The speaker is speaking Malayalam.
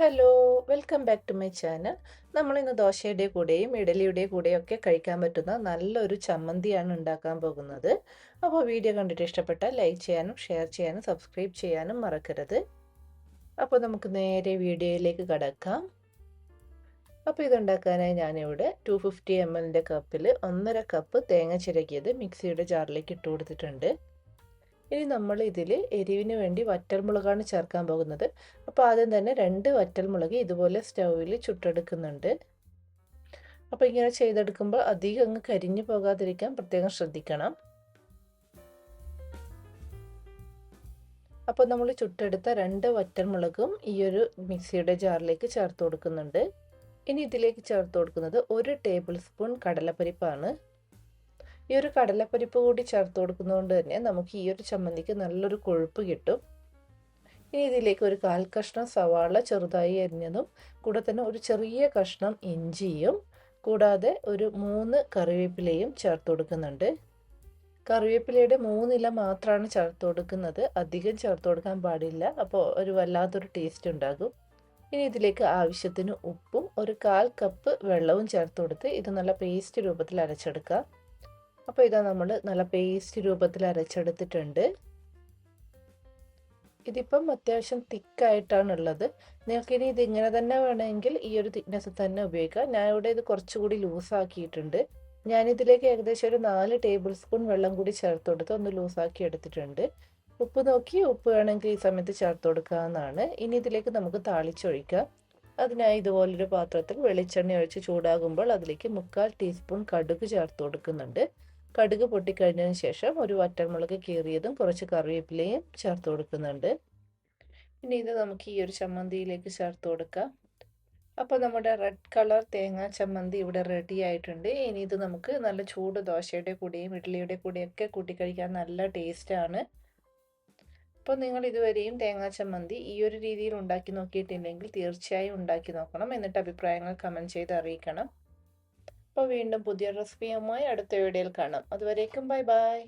Hello, welcome back to my channel. നമ്മളിന്ന് ദോശയുടെ കൂടെയും ഇഡലിയുടെ കൂടെയും ഒക്കെ കഴിക്കാൻ പറ്റുന്ന നല്ലൊരു ചമ്മന്തിയാണ് ഉണ്ടാക്കാൻ പോകുന്നത്. അപ്പോൾ വീഡിയോ കണ്ടിട്ട് ഇഷ്ടപ്പെട്ടാൽ ലൈക്ക് ചെയ്യാനും ഷെയർ ചെയ്യാനും സബ്സ്ക്രൈബ് ചെയ്യാനും മറക്കരുത്. അപ്പോൾ നമുക്ക് നേരെ വീഡിയോയിലേക്ക് കടക്കാം. അപ്പോൾ ഇതുണ്ടാക്കാനായി ഞാനിവിടെ 250 ml കപ്പിൽ 1.5 കപ്പ് തേങ്ങ ചിരകിയത് മിക്സിയുടെ ജാറിലേക്ക് ഇട്ട് കൊടുത്തിട്ടുണ്ട്. ഇനി നമ്മൾ ഇതിൽ എരിവിന് വേണ്ടി വറ്റൽമുളകാണ് ചേർക്കാൻ പോകുന്നത്. അപ്പോൾ ആദ്യം തന്നെ 2 വറ്റൽമുളക് ഇതുപോലെ സ്റ്റൗവിൽ ചുട്ടെടുക്കുന്നുണ്ട്. അപ്പോൾ ഇങ്ങനെ ചെയ്തെടുക്കുമ്പോൾ അധികം അങ്ങ് കരിഞ്ഞു പോകാതിരിക്കാൻ പ്രത്യേകം ശ്രദ്ധിക്കണം. അപ്പോൾ നമ്മൾ ചുട്ടെടുത്ത 2 വറ്റൽമുളകും ഈ ഒരു മിക്സിയുടെ ജാറിലേക്ക് ചേർത്ത് കൊടുക്കുന്നുണ്ട്. ഇനി ഇതിലേക്ക് ചേർത്ത് കൊടുക്കുന്നത് 1 ടേബിൾ സ്പൂൺ കടലപ്പരിപ്പാണ്. ഈ ഒരു കടലപ്പരിപ്പ് കൂടി ചേർത്ത് കൊടുക്കുന്നതുകൊണ്ട് തന്നെ നമുക്ക് ഈ ഒരു ചമ്മന്തിക്ക് നല്ലൊരു കൊഴുപ്പ് കിട്ടും. ഇനി ഇതിലേക്ക് ഒരു 1/4 കഷ്ണം സവാള ചെറുതായി അരിഞ്ഞതും കൂടെ തന്നെ ഒരു ചെറിയ കഷ്ണം ഇഞ്ചിയും കൂടാതെ ഒരു 3 കറിവേപ്പിലയും ചേർത്ത് കൊടുക്കുന്നുണ്ട്. കറിവേപ്പിലയുടെ 3 ഇല മാത്രമാണ് ചേർത്ത് കൊടുക്കുന്നത്, അധികം ചേർത്ത് കൊടുക്കാൻ പാടില്ല, അപ്പോൾ ഒരു വല്ലാത്തൊരു ടേസ്റ്റ് ഉണ്ടാകും. ഇനി ഇതിലേക്ക് ആവശ്യത്തിന് ഉപ്പും ഒരു 1/4 കപ്പ് വെള്ളവും ചേർത്ത് കൊടുത്ത് ഇത് നല്ല പേസ്റ്റ് രൂപത്തിൽ അരച്ചെടുക്കാം. അപ്പോൾ ഇതാ നമ്മൾ നല്ല പേസ്റ്റ് രൂപത്തിൽ അരച്ചെടുത്തിട്ടുണ്ട്. ഇതിപ്പം അത്യാവശ്യം തിക്കായിട്ടാണുള്ളത്. നിങ്ങൾക്കിനി ഇതിങ്ങനെ തന്നെ വേണമെങ്കിൽ ഈ ഒരു തിക്നെസ് തന്നെ ഉപയോഗിക്കാം. ഞാൻ ഇവിടെ ഇത് കുറച്ചുകൂടി ലൂസാക്കിയിട്ടുണ്ട്. ഞാനിതിലേക്ക് ഏകദേശം ഒരു 4 ടേബിൾ സ്പൂൺ വെള്ളം കൂടി ചേർത്ത് കൊടുത്ത് ഒന്ന് ലൂസാക്കി എടുത്തിട്ടുണ്ട്. ഉപ്പ് നോക്കി ഉപ്പ് വേണമെങ്കിൽ ഈ സമയത്ത് ചേർത്ത് കൊടുക്കാവുന്നതാണ്. ഇനി ഇതിലേക്ക് നമുക്ക് താളിച്ചൊഴിക്കാം. അതിനായി ഇതുപോലൊരു പാത്രത്തിൽ വെളിച്ചെണ്ണ ഒഴിച്ച് ചൂടാകുമ്പോൾ അതിലേക്ക് 1/4 ടീസ്പൂൺ കടുക് ചേർത്ത് കൊടുക്കുന്നുണ്ട്. കടുക് പൊട്ടിക്കഴിഞ്ഞതിന് ശേഷം ഒരു വറ്റൽമുളക് കീറിയതും കുറച്ച് കറിവേപ്പിലയും ചേർത്ത് കൊടുക്കുന്നുണ്ട്. ഇനി ഇത് നമുക്ക് ഈ ഒരു ചമ്മന്തിയിലേക്ക് ചേർത്ത് കൊടുക്കാം. അപ്പോൾ നമ്മുടെ റെഡ് കളർ തേങ്ങാ ചമ്മന്തി ഇവിടെ റെഡി ആയിട്ടുണ്ട്. ഇനി ഇത് നമുക്ക് നല്ല ചൂട് ദോശയുടെ കൂടെയും ഇഡ്ഡലിയുടെ കൂടെയൊക്കെ കൂട്ടി കഴിക്കാൻ നല്ല ടേസ്റ്റാണ്. അപ്പോൾ നിങ്ങൾ ഇതുവരെയും തേങ്ങാ ചമ്മന്തി ഈ ഒരു രീതിയിൽ ഉണ്ടാക്കി നോക്കിയിട്ടില്ലെങ്കിൽ തീർച്ചയായും ഉണ്ടാക്കി നോക്കണം. എന്നിട്ട് അഭിപ്രായങ്ങൾ കമൻറ്റ് ചെയ്ത് അറിയിക്കണം. അപ്പോൾ വീണ്ടും പുതിയ റെസിപ്പിയുമായി അടുത്ത വീഡിയോയിൽ കാണാം. അതുവരേക്കും ബൈ ബൈ.